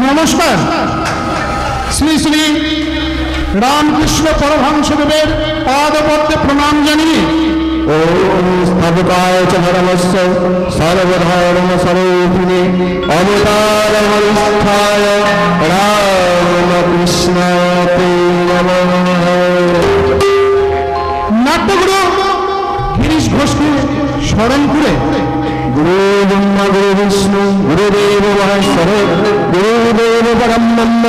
নমস্কার। শ্রী শ্রী রামকৃষ্ণ পরমহংসদেবের পাদপদ্মে প্রণাম জানিয়ে ওম স্থাপকায় চ ধর্মস্য সর্বধর্ম স্বরূপিণে অবতারমরিষ্ঠায় রামকৃষ্ণতে নমঃ। নাট্যগুরু গিরিশ ঘোষকে স্মরণ করে গুরু ব্রহ্মা গুরু বিষ্ণু গুরুদেব মহেশ্বর গুরুদেব পরম ব্রহ্ম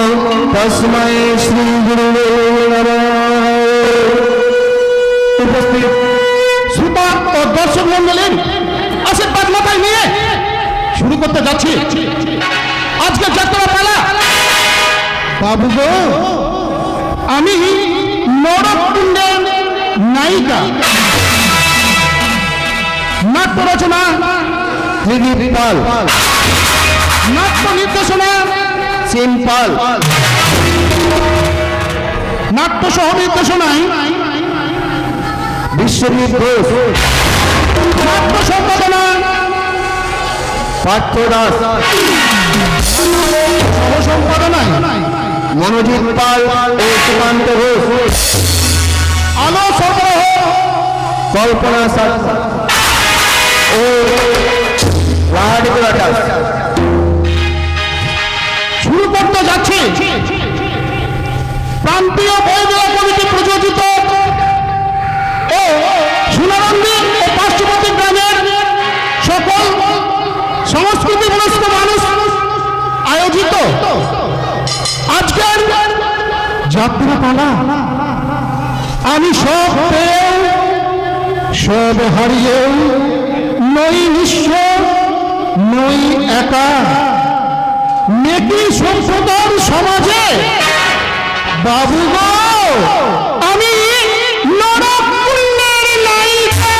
তস্मै শ্রী গুরুবে নমঃ। উপস্থিত শ্রোতা ও দর্শক মন্ডলীর আশীর্বাদ মাথায় নিয়ে শুরু করতে যাচ্ছি আজকে যাত্রা পালা। বাবু গো, আমি নরকুণ্ডের নায়িকা। নাট্য রচনা দিলীপ পাল, নাট্য নির্দেশনা সিম্পল, নাট্য সহ নির্দেশনায় বিশ্বজিৎ ঘোষ, নাট্য সম্পাদনা পার্থ দাস, সহ সম্পাদনায় মনোজিৎ পাল ও সুকান্ত ঘোষ, আলো সরবরাহ কল্পনা সাথ ও রাহাডিকুলা দাস। শুরু করতে যাচ্ছি প্রান্তীয় বইমেলা কমিটি প্রযোজিত ও সোনারন্দি ও পার্শ্ববর্তী গ্রামের সকল সংস্কৃতি মনস্ক মানুষ আয়োজিত আজকের যাত্রা পালা। আমি সব পেয়ে সব হারিয়ে নই নিঃস্ব নই একা, মেকি সম্প্রদায়ের সমাজে বাবু গো, আমি নরকুণ্ডের নায়িকা।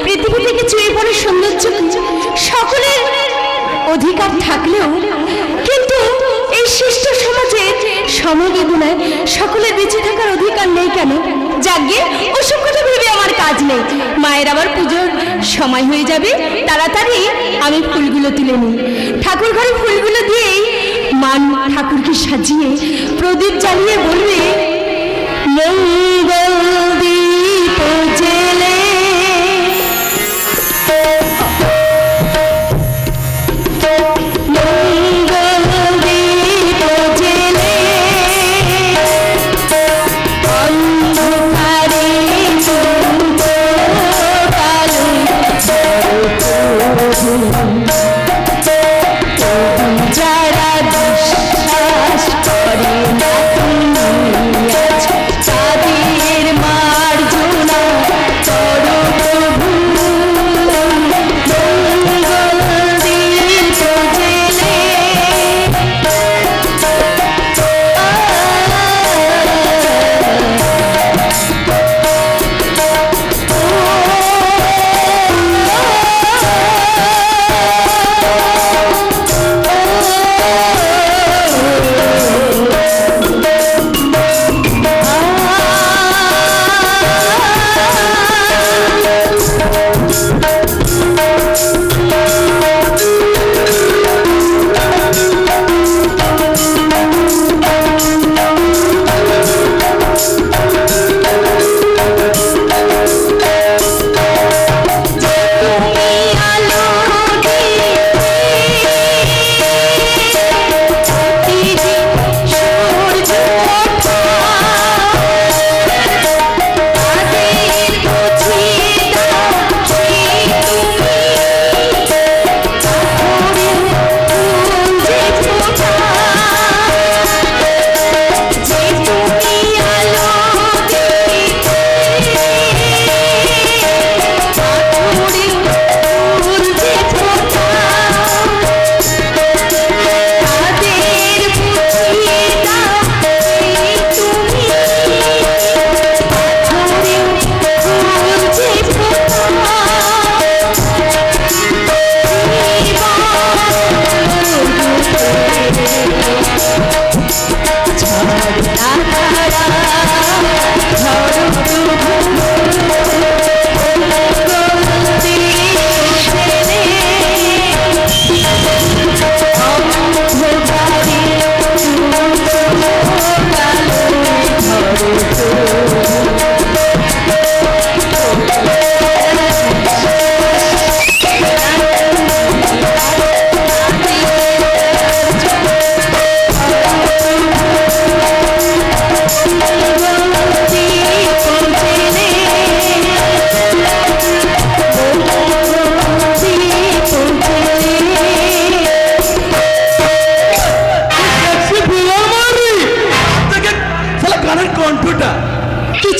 পৃথিবী থেকে চুয়ে পড়ে সৌন্দর্য সকলের অধিকার থাকলেও কিন্তু এই শিষ্ট সমাজে সমাজে গুণায় সকলের বেঁচে থাকার অধিকার নেই কেন? যাকে ওসব কথা ভেবে আমার কাজ নেই। মায়ের আবার পুজোর সময় হয়ে যাবে, তাড়াতাড়ি আমি ফুলগুলো তুলে নিই। ঠাকুর ঘরে ফুলগুলো দিয়েই মান ঠাকুরকে সাজিয়ে প্রদীপ জ্বালিয়ে বলবে মঙ্গল দীপ জেলে যারা বিশ্বাস করে না তুমি আছো তাদের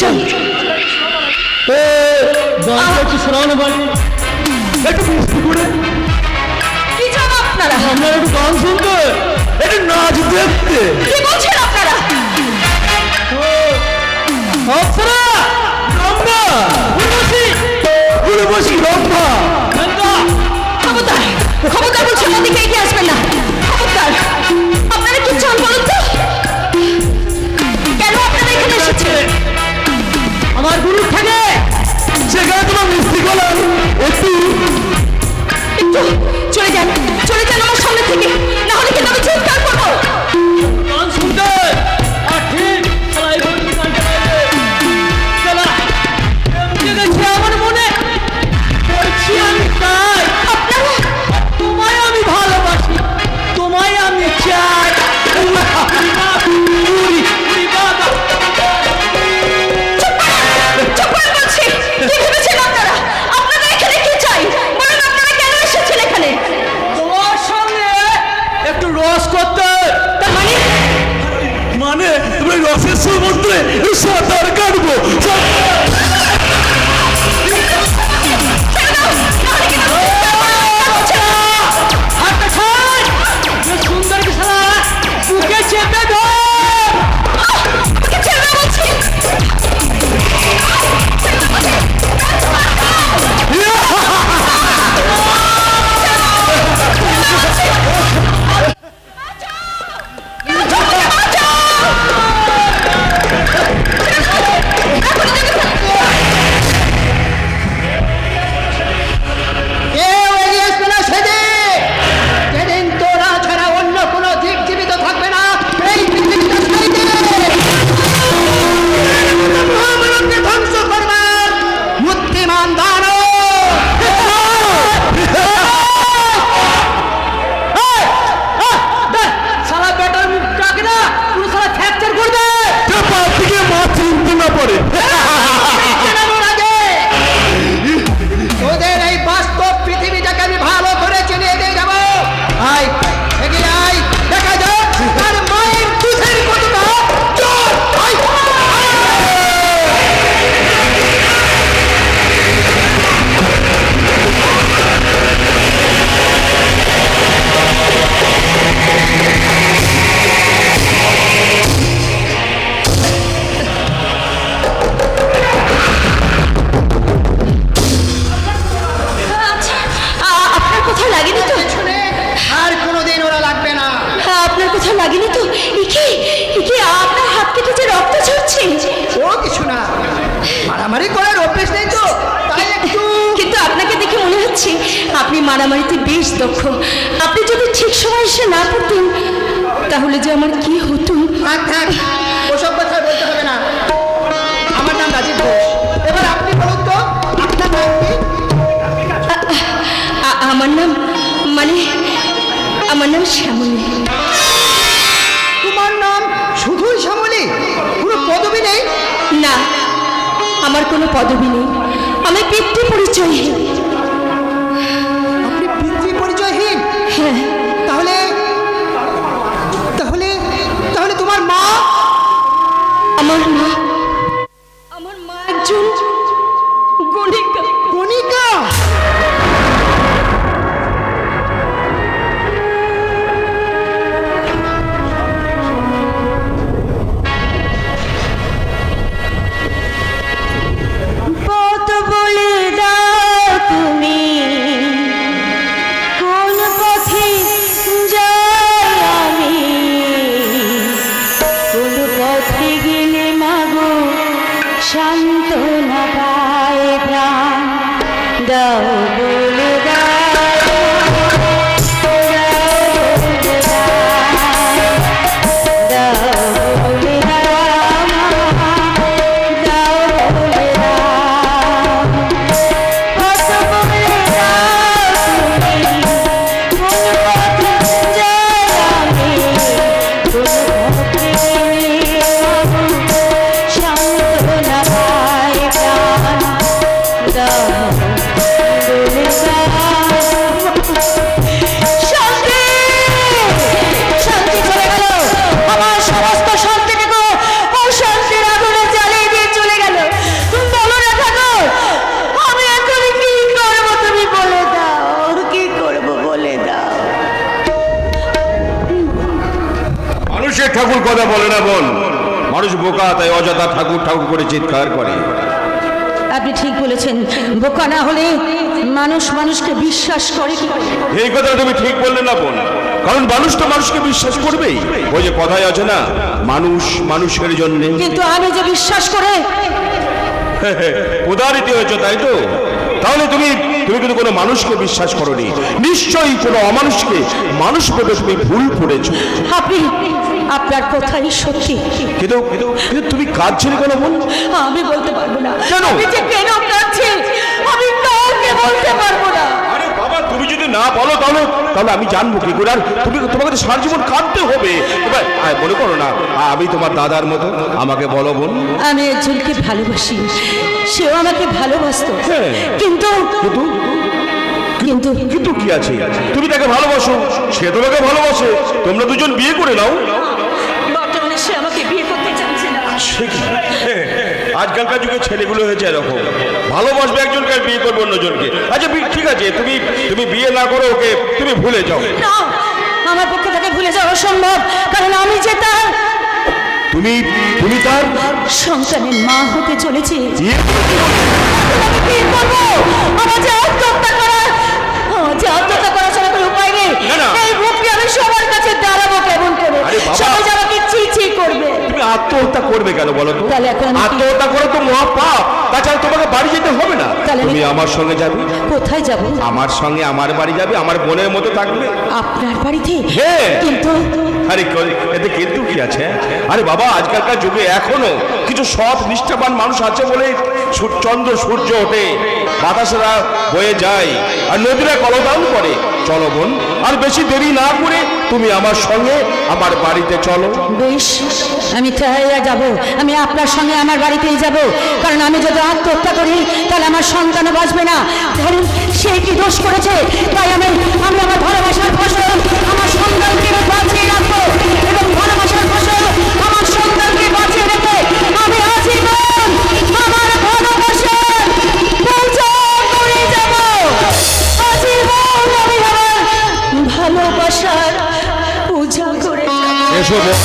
চাই? একটু শোনানো ভাই, একটু মিষ্টি করে কি চান আপনারা? আপনার একটু গান শুনতে, একটু নাচ দেখতে। কি বলছেন আপনারা? অপ্সরা, রম্ভা, উর্বশী, উর্বশী, রম্ভা, গঙ্গা। খবরদার, খবরদার বলছি, ওদিকে এগিয়ে আসবেন না। খবরদার, আপনারা কি চান বলুন তো? কেন আপনারা এখানে এসেছেন? আমার গুরু থাকে সেখানে তোমার মিষ্টি গলা একটু একটু চলে যান, চলে যান আমার সামনে থেকে, না হলে কিন্তু আমি চিৎকার করবো। গান শুনতে আর ঠিক খেলাই বলছি গানটা গাইতে। খেলা জেগেছে আমার মনে, করছি আমি তাই। আপনারা তোমায় আমি ভালোবাসি, তোমায় আমি চাই। চুপ করে বলছি। কি ভেবেছেন আপনারা? আপনারা এখানে কি চাই? বলুন আপনারা কেন এসেছেন এখানে? তোমার সঙ্গে একটু রস করতে। তার মানে মানে তুমি রসের সমুদ্রে সাঁতার কাটবো। হাতটা ছাড়, যে সুন্দর কি শালা বুকে চেপে ধর। আমাকে ছেড়ে দাও বলছি। কেউ এগিয়ে আসবে না সেদিন, যেদিন তোরা ছাড়া অন্য কোনো জীব জীবিত থাকবে না এই পৃথিবীটা ছাইতে। মহামানবকে ধ্বংস করবার বুদ্ধিমান দানব। শালা বেটার মুখ কাকে না পুরো শালা ফ্র্যাকচার করবে। পা থেকে মাছ চিনতে না পড়ে। জানানোর আগে তোদের এই বাস্তব পৃথিবীটাকে আমি ভালো করে চিনিয়ে দিয়ে যাবো। আয় এগিয়ে আয়, দেখা যাক তার মায়ের দুধের কতটা জোর। আয়, আচ্ছা, আপনার কোথাও লাগেনি তো? আর কোনোদিন ওরা লাগবে না। আপনার কোথাও লাগেনি তো? একে আপনার হাত কেটে যে রক্ত ঝরছে। ও কিছু না, মারামারি করার অভ্যেস নেই তো, তাই একটু। কিন্তু আপনাকে দেখে মনে হচ্ছে আপনি মারামারিতে বেশ দক্ষ। আপনি যদি ঠিক সময় এসে না পড়তেন তাহলে যে আমার কি হতো। থাক থাক, ওসব কথা বলতে হবে না। আমার নাম রাজীব ঘোষ। এবার আপনি বলুন তো আপনার নাম কি? আমার নাম মানে আমার নাম শ্যামলী। তোমার নাম শুধুই শ্যামলী, কোনো পদবি নেই? না, আমার কোনো পদবি নেই, আমি পিতৃ পরিচয়হীন। আপনি পিতৃ পরিচয়হীন? হ্যাঁ, তাহলে তাহলে তাহলে তোমার মা? আমার মা একজন গণিকা। কণিকা? পথ বলে দাও তুমি, কোন পথে যাই আমি, কোন পথে গেলে মাগো সান্ত্বনা পায় প্রাণ। দাও বলে দাও, দাও বলে দাও, দাও বলে দাও, পথ বলে দাও তুমি, কোন পথে যাই আমি, কোন পথে গেলে মাগো সান্ত্বনা পায় প্রাণ। দাও বোকা, তাই অযথা ঠাকুর ঠাকুর করে চিৎকার করে। আপনি ঠিক বলেছেন, বোকা না হলে মানুষ মানুষকে বিশ্বাস করে কি করে? এই কথা তুমি ঠিক বললে না বোন, কারণ মানুষ তো মানুষকে বিশ্বাস করবেই। ওই যে কথাই আছে না, মানুষ মানুষের জন্য। কিন্তু আমি যে বিশ্বাস করে উদাহরিত হয়েছ, তাই তো? তাহলে তুমি কিন্তু কোনো মানুষকে বিশ্বাস করনি, নিশ্চয়ই কোনো অমানুষকে মানুষ ভেবে তুমি ভুল করেছো। আপনি আপনার কথাই সত্যি। কিন্তু তুমি কাঁদছিলে কেন বোন? আমি বলতে পারবো না। কেন? আমি যে কেন কাঁদছি আমি কাউকে বলতে পারবো না। আরে বাবা, তুমি যদি না বলো তাহলে আমি জানবো কি করে? আর তোমাকে তো সারা জীবন কাঁদতে হবে। এবার মনে করো না আমি তোমার দাদার মতো, আমাকে বলো বোন। আমি একজনকে ভালোবাসি, সেও আমাকে ভালোবাসতো, হ্যাঁ। কিন্তু কিন্তু কিন্তু কি আছে? তুমি তাকে ভালোবাসো, সে তোমাকে ভালোবাসে, তোমরা দুজন বিয়ে করে নাও। বর্তমানে সে আমাকে বিয়ে করতে চাচ্ছে না। সে কি? আজকালকার যুগে ছেলেগুলো হয়েছে এরকম, ভালোবাসবে একজনকে আর বিয়ে করবে অন্যজনকে। আচ্ছা ঠিক আছে, তুমি বিয়ে না করো, ওকে তুমি ভুলে যাও। না, আমার পক্ষে তাকে ভুলে যাওয়া অসম্ভব, কারণ আমি যে তার তুমি তার সন্তানের মা হতে চলেছি। বিয়ে আমি কি করবো? আমার যে আত্মহত্যা করা ছাড়া কোনো উপায় নেই। না, না। এই বুককে আমি সবার কাছে দাঁড়াবো কেমন করে? আরে বাবা। সবাই যে আমাকে ছি ছি করবে। তুমি আত্মহত্যা করবে কেন বলো তো? তাহলে এখন আমি কি- আত্মহত্যা করে তো মহাপাপ, তাছাড়া তোমাকে বাড়ি যেতে হবে না। তাহলে তুমি আমার সঙ্গে যাবে, কোথায় যাব? আমার সঙ্গে আমার বাড়ি যাবে, আমার বোনের মতো থাকবে। আপনার বাড়িতে? হ্যাঁ। কিন্তু আরে এতে কিন্তু কি আছে? আরে বাবা, আজকালকার যুগে এখনো কিছু সৎ নিষ্ঠাবান মানুষ আছে বলে চন্দ্র সূর্য ওঠে, বাতাসেরা বয়ে যায়, আর নদীরা কলতান করে। চলো বোন, আর বেশি দেরি না করে তুমি আমার সঙ্গে আমার বাড়িতে চলো। বেশ, আমি তাই যাব। আমি আপনার সঙ্গে আমার বাড়িতেই যাব, কারণ আমি যদি আত্মহত্যা করি তাহলে আমার সন্তানও বাঁচবে না। ধরুন সে কি দোষ করেছে, তাই আমি আমার ভালোবাসার ফসল আমার সন্তানকে বাঁচিয়ে রাখবো, এবং ভালোবাসার ফসল আমার সন্তানকে বাঁচিয়ে রেখে আমি আজীবন আমার ভালোবাসার পূজা করে যাব। আজীবন আমি আমার ভালোবাসার পূজা করে যাব। এসো বোন।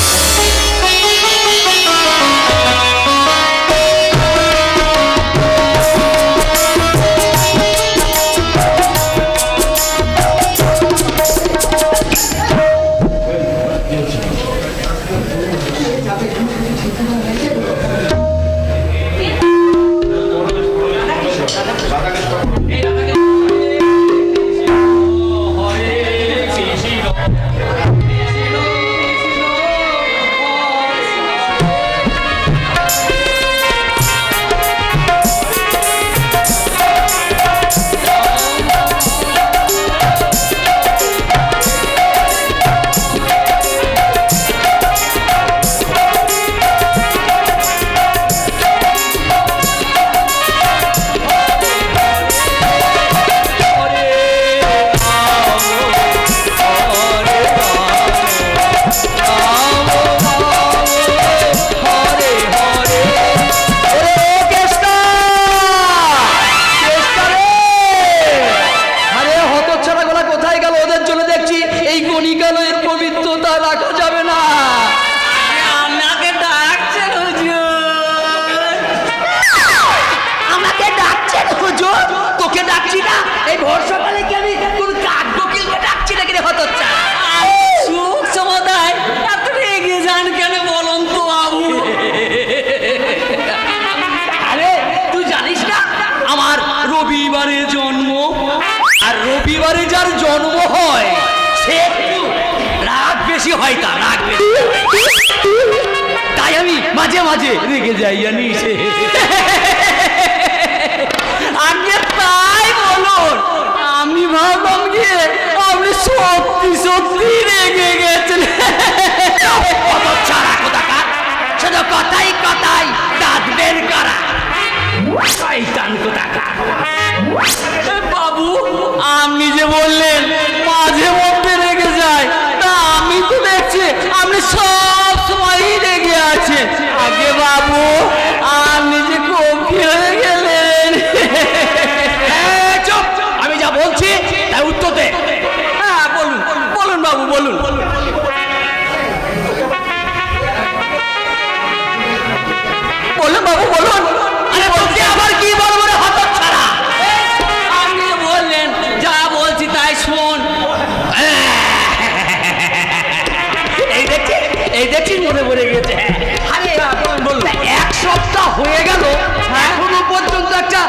রবিবারে যার জন্ম হয় সে একটু রাগ বেশি হয়, তার রাগ বেশি হয়। তাই আমি মাঝে মাঝে রেগে যাই জানিস। আগে তাই বলুন, আমি ভাবলাম যে আপনি সত্যি সত্যি রেগে গেছেন। শুধু কথাই কথাই দাঁত বের করা শয়তান কোথাকার। বাবু, আপনি যে বললেন মাঝে মধ্যে রেগে যায়, তা আমি তো দেখছি আপনি সব সময়ই রেগে আছেন। আগে বাবু, আপনি যে কপি হয়ে গেলেন। চুপ, আমি যা বলছি তাই উত্তর দে। হ্যাঁ বলুন বলুন বাবু বলুন। হয়ে গেল, এখনো পর্যন্ত একটা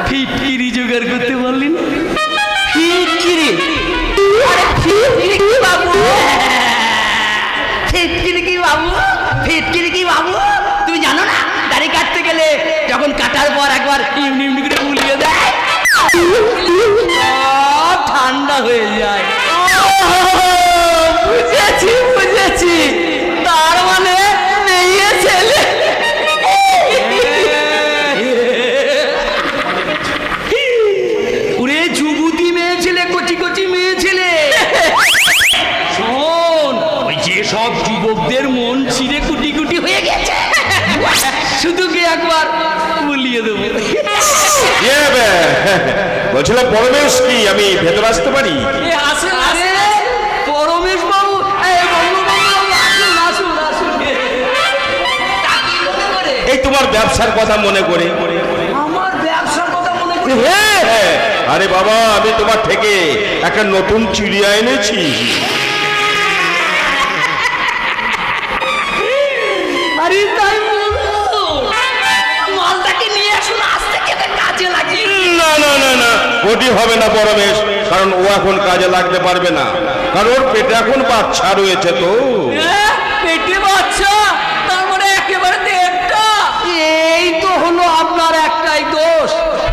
ফিটকিরি জোগাড় করতে পারলি না? ফিটকিরি? আরে ফিটকিরি কি বাবু? ফিটকিরি কি বাবু? ফিটকিরি কি বাবু? তুমি জানো না, দাড়ি কাটতে গেলে যখন কাটার পর একবার এমনি এমনি করে বুলিয়ে দেয়, সব ঠান্ডা হয়ে যায়। বুঝেছি বুঝেছি, তার মানে মেয়ে ছেলে। ওরে যুবতী মেয়ে ছেলে, কচি কচি মেয়ে ছেলে, শোন, ওই যে সব যুবকদের মন ছিঁড়ে কুটি কুটি হয়ে গেছে, শুধু কি একবার বলিয়ে দেবো। বলছিলাম পরমেশ, কি আমি ভেতর আসতে পারি? আরে পরমেশ বাবু, আসুন আসুন। এই তোমার ব্যবসার কথা মনে করে। আমার ব্যবসার কথা মনে করে? হ্যাঁ, আরে বাবা, আমি তোমার থেকে একটা নতুন চিড়িয়া এনেছি। আরে তাই বলবো, মালটাকে নিয়ে আসুন, আস্তে কেটে কাজে লাগিয়ে। না না না না, ওটি হবে না পরমেশ, কারণ ও এখন কাজে লাগতে পারবে না, কারণ ওর পেটে এখন বাচ্চা রয়েছে। তো পেটে বাচ্চা, তার মানে একেবারে দেড়টা। এই তো হলো আপনার একটাই দোষ,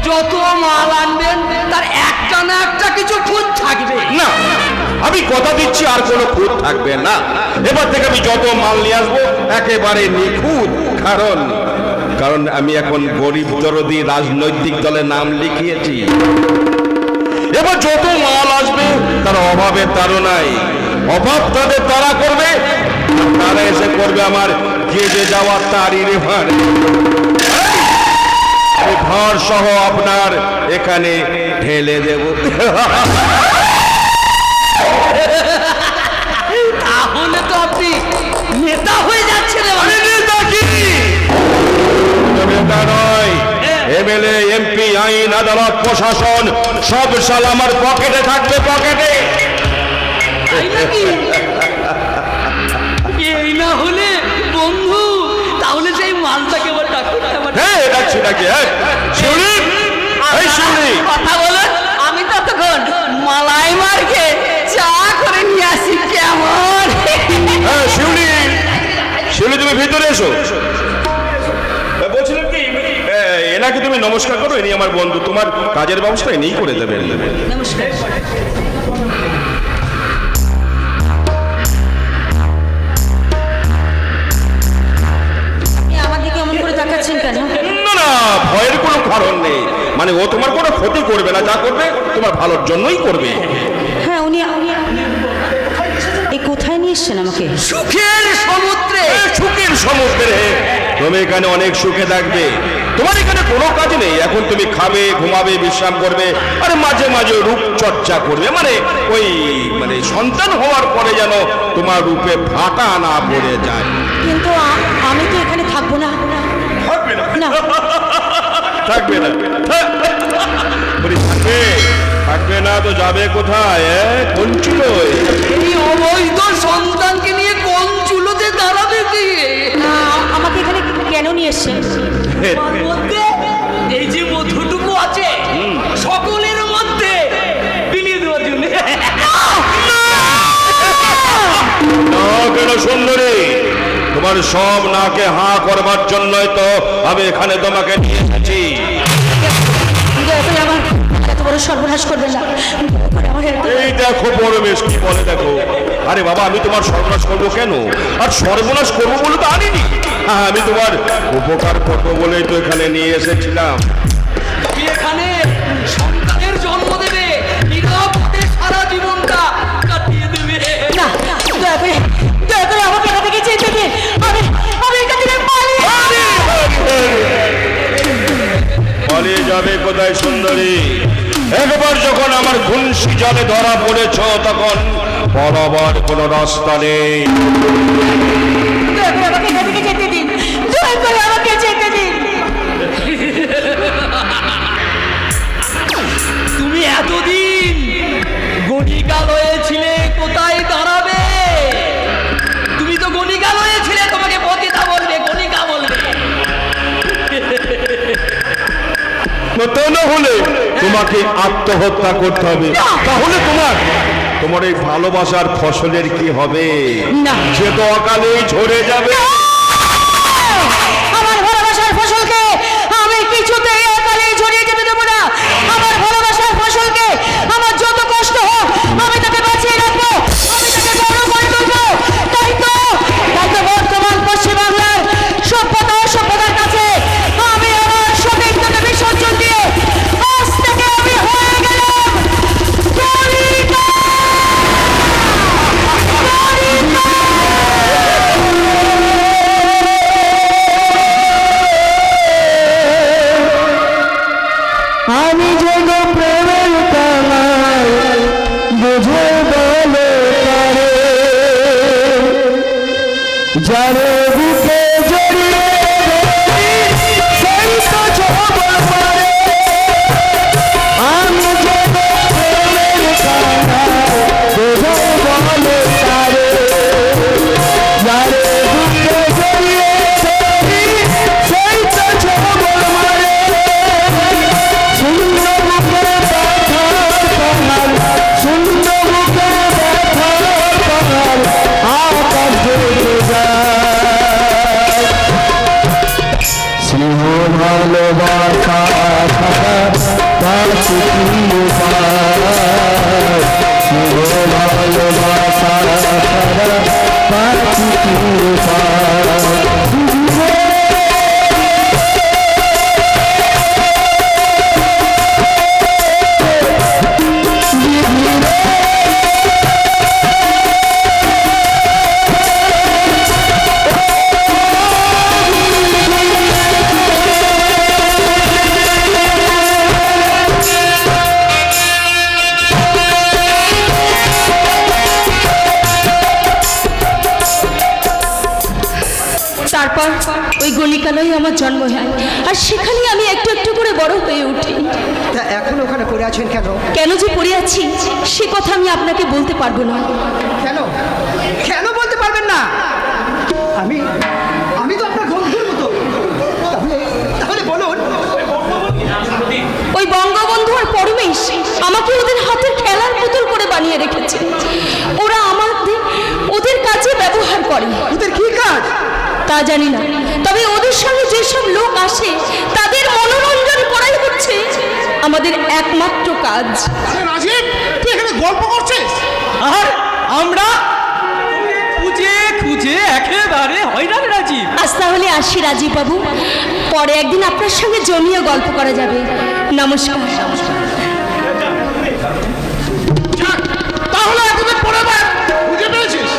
যত মাল আনবেন তার একটা না একটা কিছু খুঁত থাকবে। না, আমি কথা দিচ্ছি আর কোনো খুঁত থাকবে না। এবার থেকে আমি যত মাল নিয়ে আসবো একেবারে নিখুঁত, কারণ কারণ আমি এখন গরিব দরদি রাজনৈতিক দলে নাম লিখিয়েছি। এবার যত মাল আসবে তার অভাবের তাড়নায়, অভাব তাদের তারা করবে, আর তারা এসে করবে আমার গেজে যাওয়ার তারই রেভার। আমি ঘর সহ আপনার এখানে ঢেলে দেব। তাহলে তো আপনি নেতা হয়ে যাচ্ছেন। নেতা কি? নেতা নয়, এমএলএ, এমপি, আইন, আদালত, প্রশাসন সব সাল আমার পকেটে থাকবে, পকেটে। তাই নাকি? এই না হলে বন্ধু, তাহলে সেই মালটাকে আবার ডাকুন। হ্যাঁ, ডাকছি ডাকি। হ্যাঁ, শিউলি, এই শিউলি, কথা বলুন, আমি ততক্ষণ মালাই মার্কে চা করে নিয়ে আসি। কেমন? হ্যাঁ শিউলি, শিউলি তুমি ভিতরে এসো। বলছিলাম কি, এনাকে তুমি নমস্কার করো, ইনি আমার বন্ধু, তোমার কাজের ব্যবস্থা ইনিই করে দেবেন। নমস্কার। আমার দিকে এমন করে তাকাচ্ছেন কেন? না না, ভয়ের কোনো কারণ নেই, মানে ও তোমার কোনো ক্ষতি করবে না, যা করবে তোমার ভালোর জন্যই করবে। হ্যাঁ, উনি এই কোথায় নিয়ে এসছেন আমাকে? সুখের সমুদ্রে। সুখের সমুদ্রে তুমি এখানে অনেক সুখে থাকবে, তোমার এখানে কোনো কাজ নেই, এখন তুমি খাবে, ঘুমাবে, বিশ্রাম করবে, আর মাঝে মাঝে রূপচর্চা করবে, মানে ওই মানে সন্তান হওয়ার পরে যেন তোমার রূপে ফাটা না পড়ে যায়। কিন্তু আমি তো এখানে থাকবো না। থাকবে না? না, থাকবে না? বলি থাকবে, থাকবে না তো যাবে কোথায়? কোন চুলোয়? এই অবৈধ সন্তানকে নিয়ে কোন চুলোতে দাঁড়াবে কি? আমাকে এখানে কেন নিয়ে এসছেন? তার মধ্যে এই যে মধুটুকু আছে, সকলের মধ্যে বিলিয়ে দেওয়ার জন্য। না কেন সুন্দরী, তোমার সব নাকে হাঁ করবার জন্যই তো আমি এখানে তোমাকে নিয়ে এসেছি। দয়া করে আমার এত বড় সর্বনাশ করবেন না। আমার এই দেখো পরমেশ কি বলে, দেখো। আরে বাবা, আমি তোমার সর্বনাশ করবো কেন? আর সর্বনাশ করবো বলে তো আনিনি, হ্যাঁ, আমি তোমার উপকার করবো বলেই তো এখানে নিয়ে এসেছিলাম। তুমি এখানে সন্তানের জন্ম দেবে, নিরাপদে সারা জীবনটা কাটিয়ে দেবে। না, দয়া করে আমাকে এখান থেকে যেতে দিন। আমি এখান থেকে পালিয়ে পালিয়ে যাবে কোথায় সুন্দরী? একবার যখন আমার ঘুনসি জলে ধরা পড়েছ, তখন বরাবর কোনো রাস্তা নেই। দয়া করে আমাকে এখান থেকে যেতে দিন। দয়া করে আমাকে যেতে দিন। তুমি এতদিন গণিকাল হয়েছিলে, কোথায় দাঁড়াবে? তুমি তো গণিকাল হয়েছিলে, তোমাকে পতিতা বলবে, গণিকা বলবে। তা না হলে তোমাকে আত্মহত্যা করতে হবে। তাহলে তোমার এই ভালোবাসার ফসলের কি হবে? না। সে তো অকালেই ঝরে যাবে। আমার ভালোবাসার ফসলকে আমি কিছুতেই একালে ছড়িয়ে যেতে দেবো না। আমার ভালোবাসার ফসলকে আমার যত কষ্ট হোক আমি তাকে বাঁচিয়ে রাখবো, আমি তাকে বড় করে তুলবো। তাই তো বর্তমান পশ্চিমবাংলার সভ্যতার কাছে আমি আমার সতীত্বকে বিসর্জন দিয়ে আজ থেকে আমি হয়ে গেলাম কলিকা। আমি যেন প্রেমের কামাই বুঝে বলে পারে, যারে বুকে জড়িয়ে সেই তো জবর পারে। আমি যেন প্রেমের কামাই বুঝে বলে পারে, যারে বুকে জড়িয়ে সেই তো জবর মারে। শূন্য বুকে ব্যথার পাহাড়, শূন্য বুকে ব্যথার পাহাড় আকাশ জুড়ে যায়। স্নেহ ভালোবাসা ছাড়া পাচ্ছি কি উপায়? স্নেহ ভালোবাসা ছাড়া পাচ্ছি কি উপায়? তারপর ওই গলিকালয় আমার জন্ম হয়, আর সেখানেই আমি একটু একটু করে বড় হয়ে উঠি। তা এখন ওখানে পড়ে আছেন কেন? কেন যে পড়ে আছি সে কথা আমি আপনাকে বলতে পারবো না। কেন কেন বলতে পারবেন না? আমি তো আপনার বন্ধুর মতো। তাহলে বলুন। ওই বঙ্গবন্ধু আর পরমেশ আমাকে ওদের হাতের খেলার পুতুল করে বানিয়ে রেখেছে। ওরা ওদের কাজে ব্যবহার করে। ওদের কি কাজ তা জানি না, তবে ওদের সঙ্গে যেসব লোক আসে তাদের মনোরঞ্জন করাই হচ্ছে আমাদের একমাত্র কাজ। রাজীব, তুই এখানে গল্প করছিস আর আমরা খুঁজে খুঁজে একেবারে হয়রান রাজীব। আজ তাহলে আসি রাজীব বাবু, পরে একদিন আপনার সঙ্গে জমিয়ে গল্প করা যাবে। নমস্কার। তাহলে এতদিন পরে খুঁজে পেয়েছিস?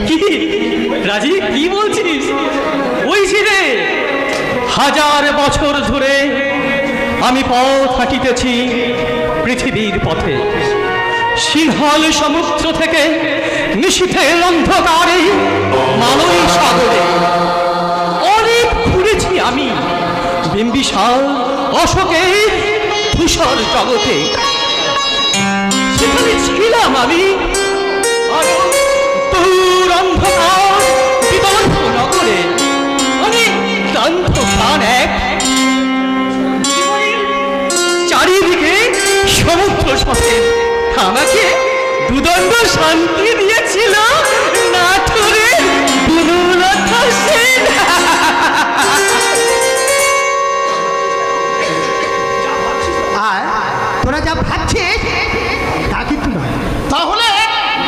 কি রাজীব, কি বলছিস? ওই ছিরে হাজার বছর ধরে আমি পথ হাঁটিতেছি পৃথিবীর পথে। সিংহল সমুদ্র থেকে নিশীথের অন্ধকারে মালয় সাগরে অনেক ঘুরেছি আমি বিম্বিসার অশোকের ধূসর জগতে। সেখানে ছিলাম আমি দূর অন্ধকার বিদর্ভ নগরে। অনেক ক্লান্ত প্রাণ এক, চারিদিকে সমুদ্র সতেজ আমাকে দুদণ্ড শান্তি দিয়েছিল নাটোরে বনলতা সেন। আর তোরা যা ভাবছিস তা কিন্তু নয়। তাহলে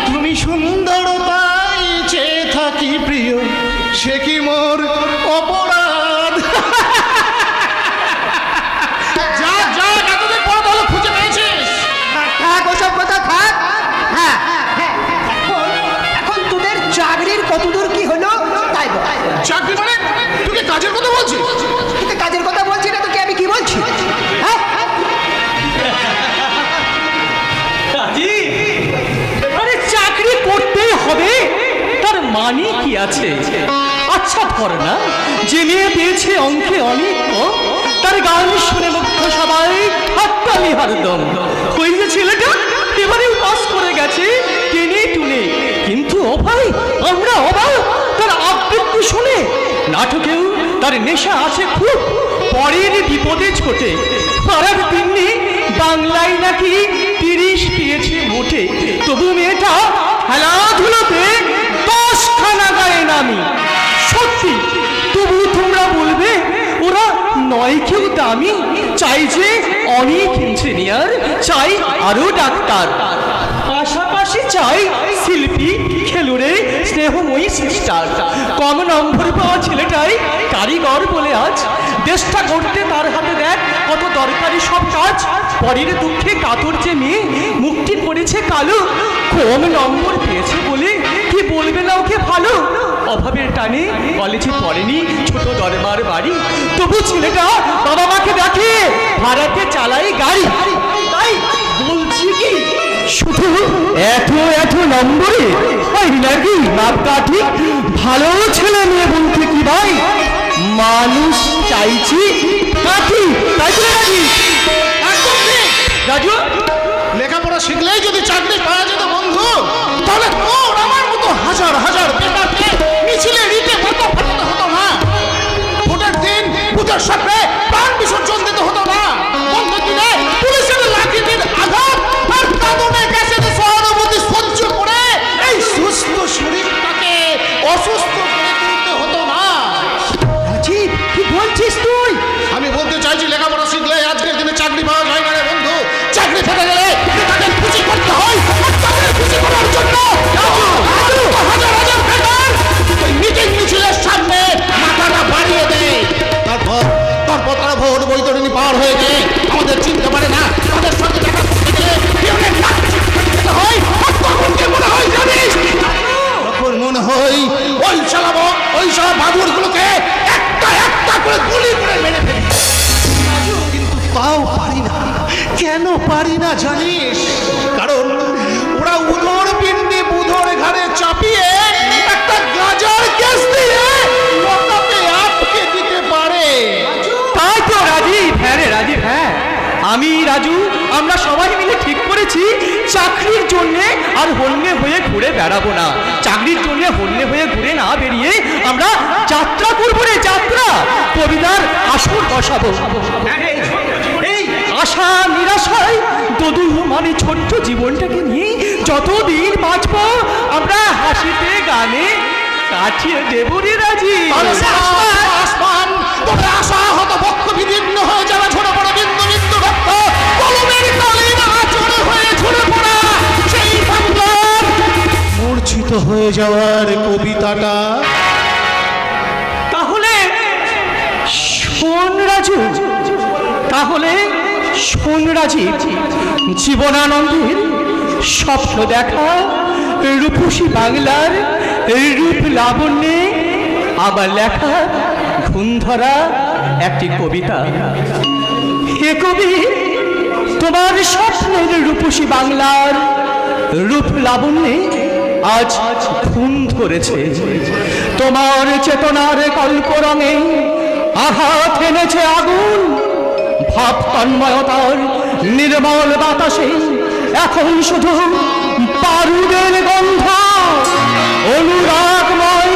তুমি সুন্দর তাই চেয়ে থাকি প্রিয়, সে কি মোর অপরাধ? যা যা, এতদিন পর ভালো খুঁজে পেয়েছিস। থাক ওসব কথা থাক। হ্যাঁ হ্যাঁ, এখন তোদের চাকরির কতদূর কি হলো তাই বল। চাকরি মানে তুই কি কাজের কথা বলছিস? তোকে কাজের কথা বলছি না, তোকে আমি কি বলছি? হ্যাঁ আরে চাকরি করতেই হবে, তার মানে কি আছে? আচ্ছা ধর না, যে মেয়ে পেয়েছে অঙ্কে অনেক কম, তার গান শুনে মুগ্ধ সবাই হাততালি হারদম। ওই যে ছেলেটা এবারেও পাস করে গেছে টেনে টুনে, কিন্তু অভাই আমরা অবাক তার আবৃত্তি শুনে। নাটকেও তার নেশা আছে খুব, পরের বিপদে ছোটে। পাড়ার তিন্নি বাংলায় নাকি 30 পেয়েছে মোটে, তবু মেয়েটা খেলাধুলোতে 10খানা গায়ে নামি। সত্যি, তবু তোমরা বলবে ওরা নয় কেউ দামি, চাই যে অনেক ইঞ্জিনিয়ার, চাই আরো ডাক্তার, পাশাপাশি চাই শিল্পী, খেলুড়ে, স্নেহময়ী সিস্টার। কম নম্বর পাওয়া ছেলেটাই কারিগর বলে আজ দেশটা গড়তে তার হাতে দেখ কত দরকারি সব কাজ। পরের দুঃখে কাতর যে মেয়ে মুখটি পড়েছে কালো, কম নম্বর পেয়েছে বলে কি বলবে না ওকে ভালো। অভাবের টানে কলেজে পড়েনি, ছোট দরবার বাড়ি, তবু ছেলেটা বাবা মাকে ডাকে, ভাড়াতে চালাই গাড়ি। তাই বলছি কি, শুধু এত নম্বরে হয় নাকি মাপকাঠি? ভালো ছেলে মেয়ে বলতে কি ভাই, মানুষ চাইছি কাঠি। তাই তো নাকি একদম ঠিক। রাজু? লেখাপড়া শিখলেই যদি চাকরি পাওয়া যেত বন্ধু, তাহলে তোর আমার মতো হাজার হাজার বেকারকে মিছিলে রিটে মতো ফাটাতে হতো না। ভোটের দিন বুথের সামনে প্রাণ বিসর্জন দিতে হতো না। বন্ধ দিনে পুলিশের লাঠিটির আঘাত আর কাঁদনে গ্যাসের সহানুভূতি সহ্য করে এই সুস্থ শরীরটাকে অসুস্থ করে তুলতে হতো না। রাজীব, কি বলছিস তুই? আমি বলতে চাইছি লেখাপড়া শিখলে আজকের দিনে চাকরি পাওয়া যায় না রে বন্ধু। চাকরি পেতে গেলে তাদের খুশি করতে হয়, আর তাদের খুশি করার জন্য হাজার হাজার বেকার ওই মিটিং মিছিলের সামনে মাথাটা বাড়িয়ে দেয়। তারপর তারা ভোট বৈতরণী পার হয়ে গেলে আমাদের চিনতে পারে না। তাদের সঙ্গে দেখা করতে গেলে পিয়নের নাক চিনতে হয়। আর তখন কি মনে হয় জানিস? তখন মনে হয় ওই শালা বাদুড়গুলোকে একটা একটা করে গুলি করে মেরে ফেলি। কিন্তু তাও পারি না। কেন পারি না জানিস? কারণ ওরা উদর পিণ্ডি বুধর ঘাড়ে চাপিয়ে একটা গাজার কেস দিয়ে লকাপে আটকে দিতে পারে। তাই তো রাজীব। হ্যাঁ রে রাজীব, হ্যাঁ, আমি রাজু আমরা সবাই মিলে ঠিক করেছি চাকরির জন্য আর হন্যে হয়ে ঘুরে বেড়াবো না। চাকরির জন্য হন্যে হয়ে ঘুরে না বেরিয়ে আমরা যাত্রা করবো রে, যাত্রা। কবিতার আসর বসাবো। এই আশা নিরাশায় দোদুল মানে ছোট্ট জীবনটাকে নিয়ে যতদিন বাঁচবো আমরা হাসিতে গানে কাটিয়ে দেবো রে রাজীব। আসমান তবে আশা হত বক্ষ বিদীর্ণ হয়ে যাবে, ঝরে পড়ে বিন্দু বিন্দু রক্ত কলমের কালির আচরে হয়ে ঝরে পড়া সেই বাংলার মূর্ছিত হয়ে যাওয়ার কবিতাটা। তাহলে শোন রাজু, তাহলে শোন রাজীব, জীবনানন্দের স্বপ্ন দেখা রূপসী বাংলার রূপ লাবণ্যে আবার লেখা ঘুম ধরা একটি কবিতা। হে কবি, তোমার স্বপ্নের রূপসী বাংলার রূপ লাবণ্যে আজ ঘুম ধরেছে। তোমার চেতনার কল্পরঙে আঘাত এনেছে আগুন। ভাব তন্ময়তার নির্মল বাতাসে এখন শুধু বারুদের গন্ধ। অনুরাগময়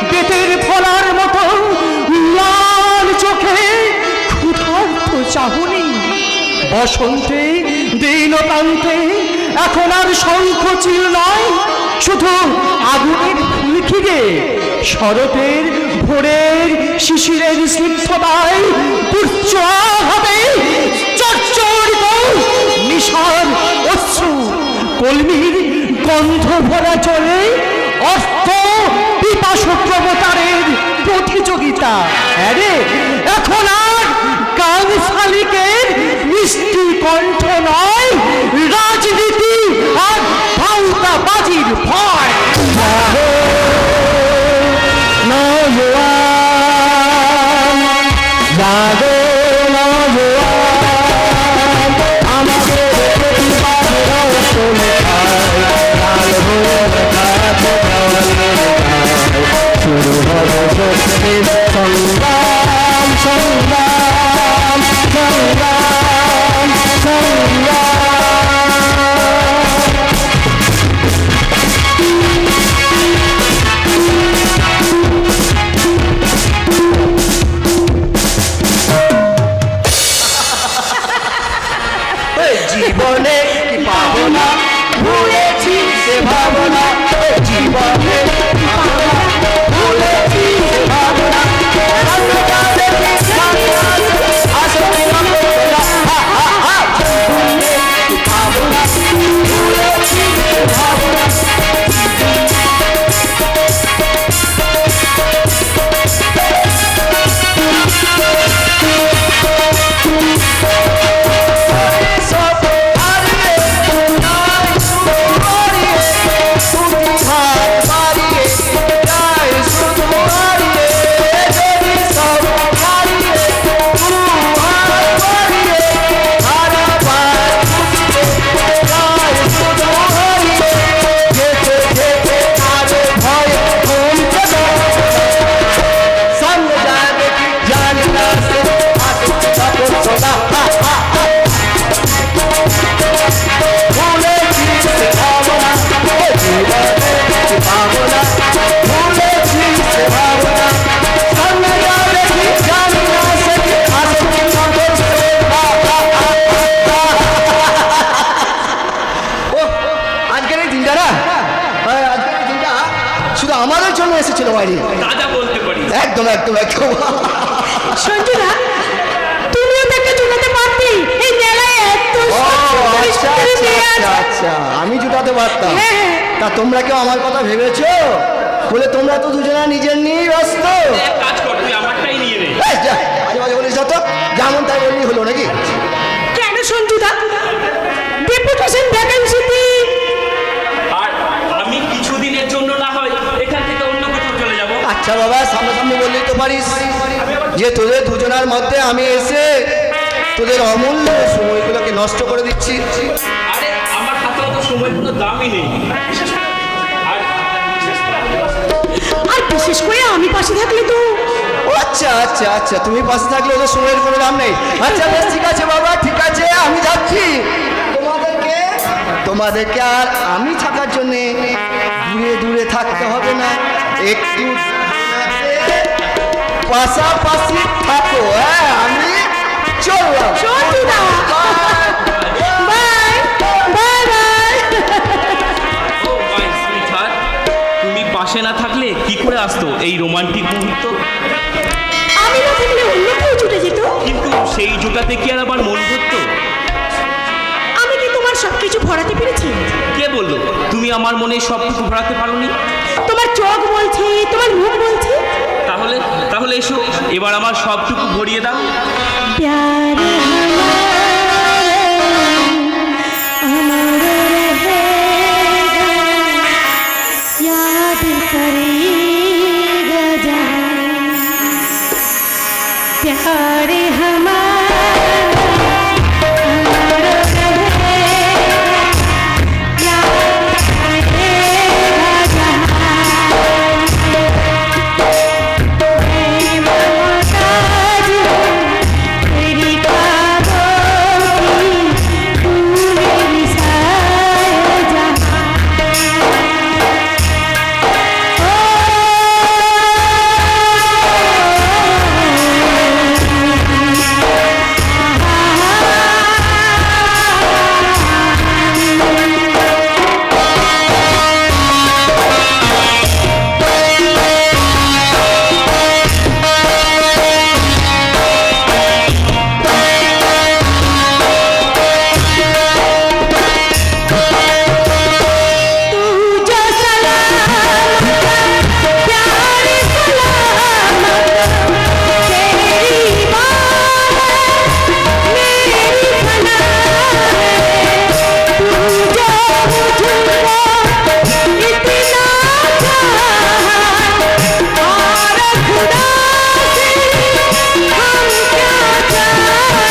বেতের ফলার মতো লাল চোখে ক্ষুধার্ত চাহনি। বসন্তে দিন প্রান্তে এখন আর শঙ্খচিল নয়, শুধু আগুনের ফুলকিরে। শরতের ভোরের শিশিরের স্নিগ্ধতায় দুর্য হবে চচ্চরিত নিশার অশ্রু। কলমির গন্ধ ভরা চলে অর্থ পিপাসু প্রবতারের প্রতিযোগিতা। আরে এখন আর গান শালিকের মিষ্টি কণ্ঠ নয়, রাজনীতি আর ভাউতা বাজির ভয়। সংগ্রাম সংগ্রাম সংগ্রাম সংগ্রাম একদম সঞ্জুদা তুমিও তাকে জোটাতে পারতি এই মেলায় এত সুন্দরী সুন্দরী মেয়ে আছে। আচ্ছা আমি জুটাতে পারতাম। হ্যাঁ। তা তোমরা কেউ আমার কথা ভেবেছো? বলে তোমরা তো দুজনা নিজের নিয়েই ব্যস্ত। এক কাজ কর, তুই আমারটাই নিয়ে নে। এই যা, মাঝে মাঝে বলিস না তো, যেমন তাই বললেই হলো নাকি? কেন সঞ্জুদা ডেপুটেশন ভ্যাকেন্সিতে আর আমি কিছুদিনের জন্য না হয় এখান থেকে অন্য কোথাও চলে যাব। আচ্ছা বাবা, সামনাসামনি বললেই তো পারিস যে তোদের দুজনার মধ্যে আমি এসে তোদের অমূল্য সময়গুলোকে নষ্ট করে দিচ্ছি। আরে আমার হাতে তো সময় কোনো দামই নেই। আর বিশেষ করে আমি পাশে থাকলে তো ও আচ্ছা আচ্ছা আচ্ছা, তুমি পাশে থাকলে ওদের সময়ের কোনো দাম নেই। আচ্ছা বেশ, ঠিক আছে বাবা, ঠিক আছে, আমি যাচ্ছি। তোমাদেরকে আর আমি থাকার জন্য দূরে দূরে থাকতে হবে না, একটু পাশাপাশি থাকো। হ্যাঁ, আমি চললাম। সঞ্জুদা বাই বাই বাই। ও মাই সুইটহার্ট, তুমি পাশে না থাকলে কি করে আসতো এই রোমান্টিক মুহূর্ত? আমি না থাকলে অন্য কেউ জুটে যেত। কিন্তু সেই জোটাতে কি আর আমার মন ধরতো? আমি কি তোমার সবকিছু ভরাতে পেরেছি? কে বললো তুমি আমার মনে সবটুকু ভরাতে পারোনি? তোমার চোখ বলছে, তোমার মুখ বলছে। তাহলে তাহলে এসো, এবার আমার সবটুকু ভরিয়ে দাও। प्यार अमर रहेगा, याद करेगा जहां। प्यार हमारा अमर रहेगा, याद करेगा जहां। मैं मोहताज हूँ तेरी ख्वाबों की, तू मेरी साया जहां। तू जो सलामत, प्यार सलामत, तेरी बात मेरी फना है। तू जो मुझको इतना चाहा, और खुदा से हम क्या चाहें।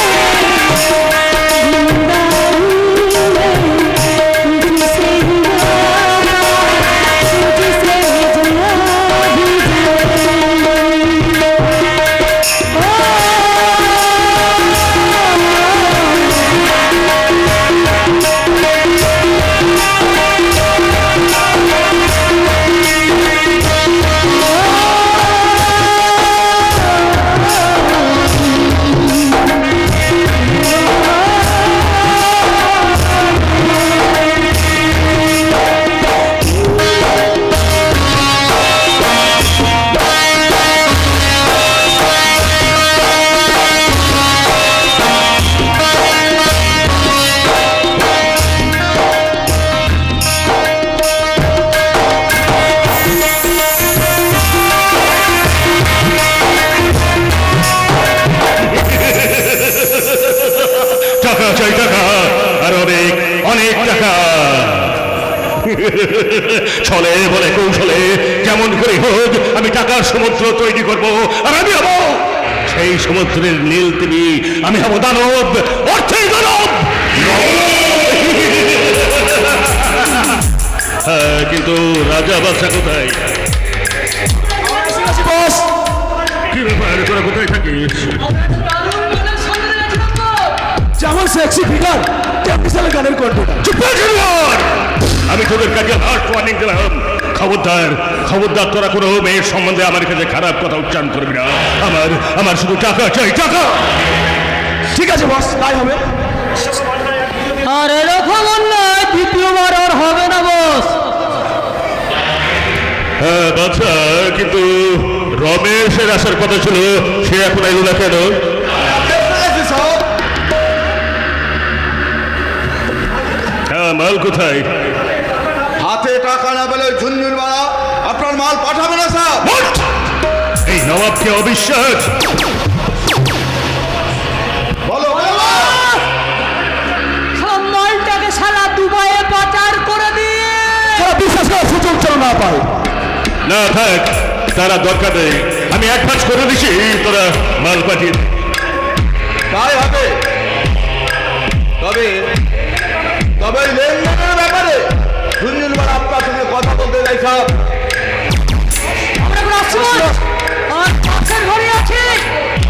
जिंदा हूँ मैं तुझसे हुआ, तुझसे जुआ भी টাকা চাই, টাকা, আর অনেক অনেক টাকা। ছলে বলে কৌশলে যেমন করে হোক আমি টাকার সমুদ্র তৈরি করব, আর আমি হব সেই সমুদ্রের নীল তিমি। আমি হব দানব, অর্থের দানব। হ্যাঁ, কিন্তু রাজা বাদশা কোথায়? কি ব্যাপার, তোরা কোথায় থাকিস? যেমন সেক্সি ফিগার তেমনি সালে গানের কণ্ঠটা। চুপ করে কর! আমি তোদের কাছে লাস্ট ওয়ার্নিং দিলাম, খবরদার খবরদার, তোরা কোনো মেয়ের সম্বন্ধে আমার কাছে খারাপ কথা উচ্চারণ করবি না। আমার আমার শুধু টাকা চাই, টাকা। ঠিক আছে বস, তাই হবে। আর এরকম অন্যায় দ্বিতীয়বার আর হবে না বস। হ্যাঁ বাচ্চা, কিন্তু রমেশের আসার কথা ছিল, সে এখন এলো না কেন? হ্যাঁ, মাল কোথায়? হাতে টাকা না পেলে ঝুনঝুন বাড়া আপনার মাল পাঠাবে না স্যার। এই নবাবকে অবিশ্বাস! বলো বলো। সব মালটাকে সারা দুবাইয়ে পাচার করে দিয়ে বিশ্বাস করার সুযোগ যেন না পায়। না থাক, তারা দরকার নেই, আমি অ্যাডভান্স করে দিছি, তোরা মাল পাঠিয়ে দে। তাই হবে। তবে তবে এই লেনদেনের ব্যাপারে ঝুনঝুন বাড়া আপনার সঙ্গে কথা বলতে চাই স্যার। আমরা এখন আসছি বস। আর পাশের ঘরে আছে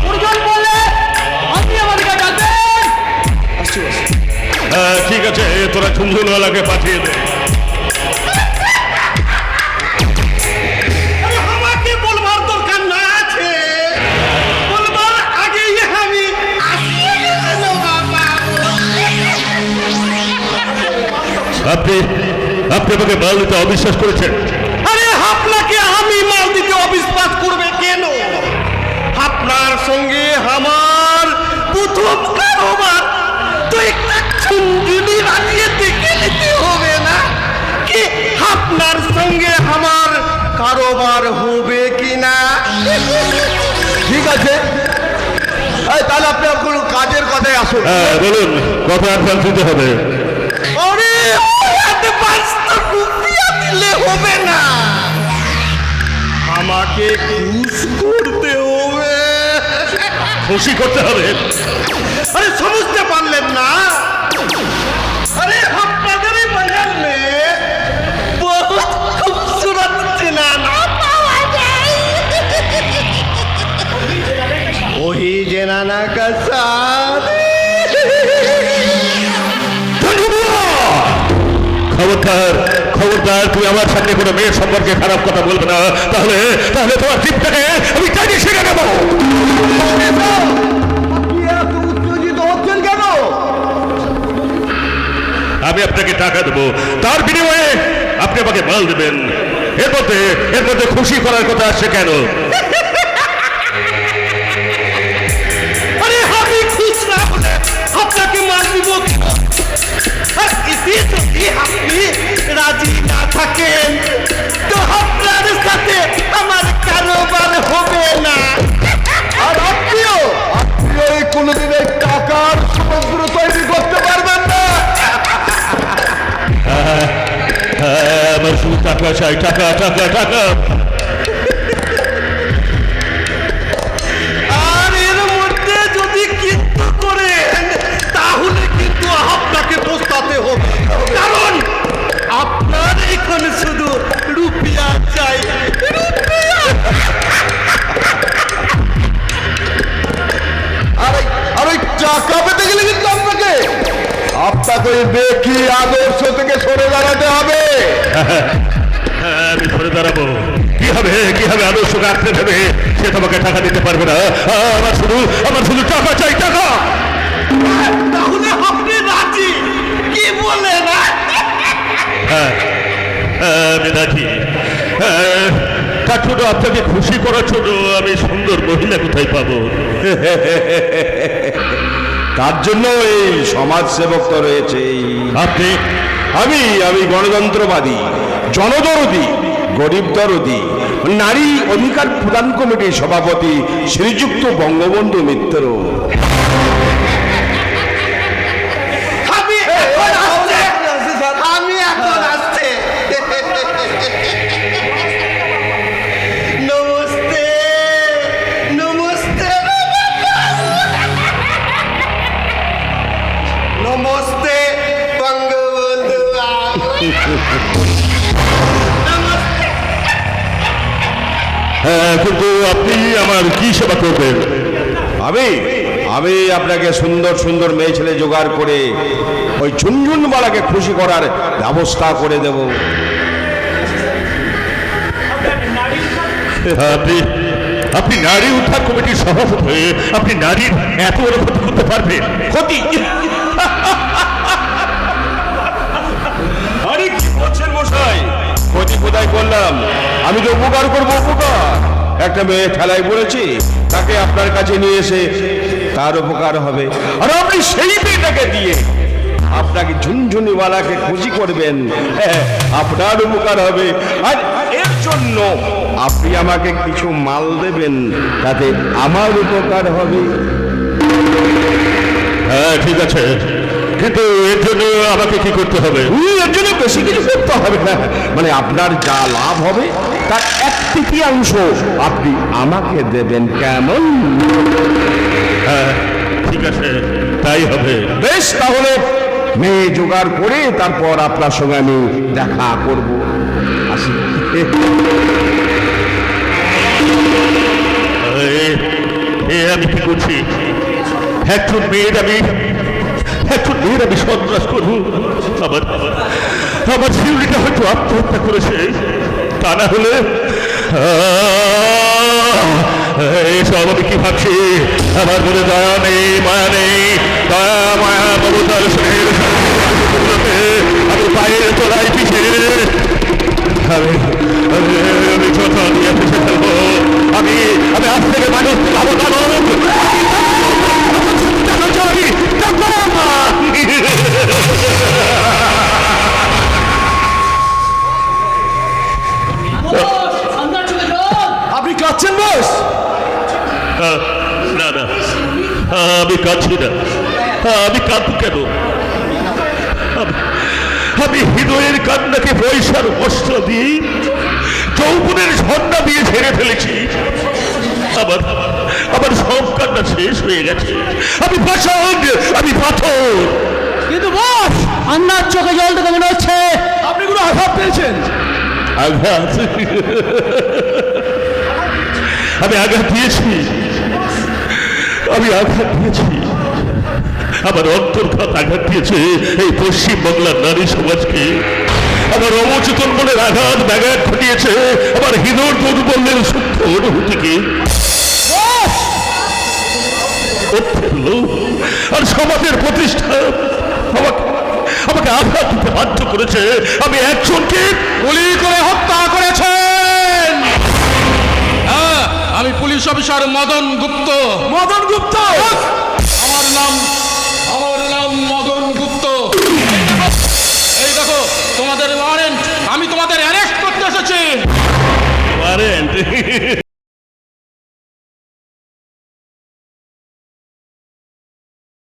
প্রয়োজন বলে আপনি আমাদেরকে ডাকবেন। হ্যাঁ ঠিক আছে, তোরা ঝুনঝুনওয়ালাকে পাঠিয়ে দে। আমাকে বলবার দরকার না আছে, বলবার আগেই আমি আসিয়ে গেল বাবা। আপনি আপনি আমাকে মাল দিতে অবিশ্বাস করেছেন। আরে আপনাকে আমি মাল দিতে অবিশ্বাস করবে কেন? আপনার সঙ্গে আমার প্রথম কারোবার তো একটা ঝুনঝুনি বানিয়ে দেখে নিতে হবে না কি আপনার সঙ্গে আমার কারোবার হবে কিনা? ঠিক আছে, তাহলে আপনি আপনার কাজের কথায় আসুন। হ্যাঁ বলুন, কত অ্যাডভান্স দিতে হবে? আরে অ্যাডভান্সটা রুপিয়া দিলে হবে না, আমাকে ঘুষ করতে হবে। খুশি করতে হবে? আরে সমঝতে পারলেন না? আরে আপনাদের এই বাজার में बहुत खूबसूरत जनाना पावा जाए, वही जनाना का साथ। খবরদার খবরদার, তুই আমার সামনে কোনো মেয়ের সম্পর্কে খারাপ কথা বলবে না, তাহলে তাহলে তোমার জীবটাকে আমি কাজে শিখে নেবো। উত্তেজিত হচ্ছেন কেন? আমি আপনাকে টাকা দেবো, তার বিনিময়ে আপনি আমাকে মাল দেবেন। এর মধ্যে খুশি করার কথা আসছে কেন? আরে আমি খুশ না হলে আপনাকে মার দিব কেন? আর ইতি যদি আপনি রাজি না থাকেন তো আপনার সাথে আমার কারোবার হবে না। আর আপনিও এই কোনোদিন এই টাকার সমুদ্র তৈরি করতে পারবেন না। আমার শুধু টাকা চাই, টাকা টাকা টাকা। আর এর মধ্যে যদি কিন্তু করেন তাহলে কিন্তু আপনাকে পোস্তাতে হবে, কারণ আপনার এখানে শুধু রুপিয়া চাই, রুপিয়া। আর ওই টাকা পেতে গেলে কিন্তু আপনাকে ওই বেকি আদর্শ থেকে সরে দাঁড়াতে হবে। হ্যাঁ, আমি সরে দাঁড়াবো। কি হবে আদর্শ কাটতে দেবে, সে তোমাকে টাকা দিতে পারবে না। আমার শুধু টাকা চাই, টাকা। তাহলে আপনি রাজি কি বলেন? হ্যাঁ আমি রাজি। তার জন্য আপনাকে খুশি করার জন্য আমি সুন্দর মহিলা কোথায় পাবো? তার জন্য এই সমাজসেবক তো রয়েছে। আপনি? আমি গণতন্ত্রবাদী, জনদরদী, গরিব দরদী, নারী অধিকার প্রদান কমিটির সভাপতি শ্রীযুক্ত বঙ্গবন্ধু মিত্র। আমি এখন আসছে। নমস্তে নমস্তে নমস্তে বঙ্গবন্ধু। হ্যাঁ, কিন্তু আপনি আমার কি সেবা করবেন? আমি আপনাকে সুন্দর সুন্দর মেয়ে ছেলে জোগাড় করে ওই ঝুনঝুনওয়ালাকে খুশি করার ব্যবস্থা করে দেব। আপনি নারী উদ্ধার কমিটির সভাপতি হয়ে আপনি নারীর এত বড় ক্ষতি করতে পারবেন? ক্ষতি? আরে কি বলছেন মশাই? ক্ষতি কোথায় করলাম? আমি তো উপকার করবো, উপকার। একটা মেয়ে ঠেলায় পড়েছি, তাকে আপনার কাছে নিয়ে এসে তার উপকার হবে, আর আপনি সেই মেয়েটাকে দিয়ে আপনাকে ঝুনঝুনিওয়ালাকে খুশি করবেন, হ্যাঁ, আপনার উপকার হবে। আর এর জন্য আপনি আমাকে কিছু মাল দেবেন, তাতে আমার উপকার হবে। হ্যাঁ ঠিক আছে, কিন্তু এর জন্য আমাকে কি করতে হবে? এর জন্য বেশি কিছু করতে হবে না, মানে আপনার যা লাভ হবে তার 1/3 আপনি আমাকে দেবেন, কেমন? হ্যাঁ ঠিক আছে, তাই হবে। বেশ, তাহলে মেয়ে জোগাড় করে তারপর আপনার সঙ্গে আমি দেখা করব। আসি। আমি কি করছি? একজন মেয়ের আমি সন্ত্রাস করবো? আমার শিউলিটা হয়তো আত্মহত্যা করেছে, তা না হলে এসব আমি কি ভাবছি? আমার মনে দয়া নেই, মায়া নেই। দয়া মায়া মমতার আমি পায়ের তোলায় পিছিয়ে আমি ছোট নিয়ে ফেসে ফেলবো। আমি আজ থেকে মানুষ খাবো না। আপনি কাঁদছেন বস? না না, আমি কাঁদছি না। আমি কাঁদব কেন? আমি হৃদয়ের কান্নাকে পয়সার বস্ত্র দিয়ে, যৌবনের ঝর্ণা দিয়ে ঝেড়ে ফেলেছি। আমার সব কান্না শেষ হয়ে গেছে। আমি পাথর। কিন্তু বস, আপনার চোখে জল দেখে মনে হচ্ছে আপনি কোনো আঘাত পেয়েছেন। আঘাত? আমি আঘাত দিয়েছি। আমার অন্তর্ঘাত আঘাত দিয়েছে এই পশ্চিমবাংলার নারী সমাজকে। আমার অবচেতন মনের আঘাত ব্যাঘাত ঘটিয়েছে আমার হৃদয় দুর্বলের সূক্ষ্ম অনুভূতিকে। আর সমাজের প্রতিষ্ঠা আমাকে আঘাত দিতে বাধ্য করেছে। আমি একজনকে গুলি করে হত্যা করেছেন। আমি পুলিশ অফিসার মদন গুপ্ত। মদন গুপ্ত? আমার নাম মদন গুপ্ত। এই দেখো তোমাদের ওয়ারেন্ট। আমি তোমাদের অ্যারেস্ট করতে এসেছি। ওয়ারেন্ট?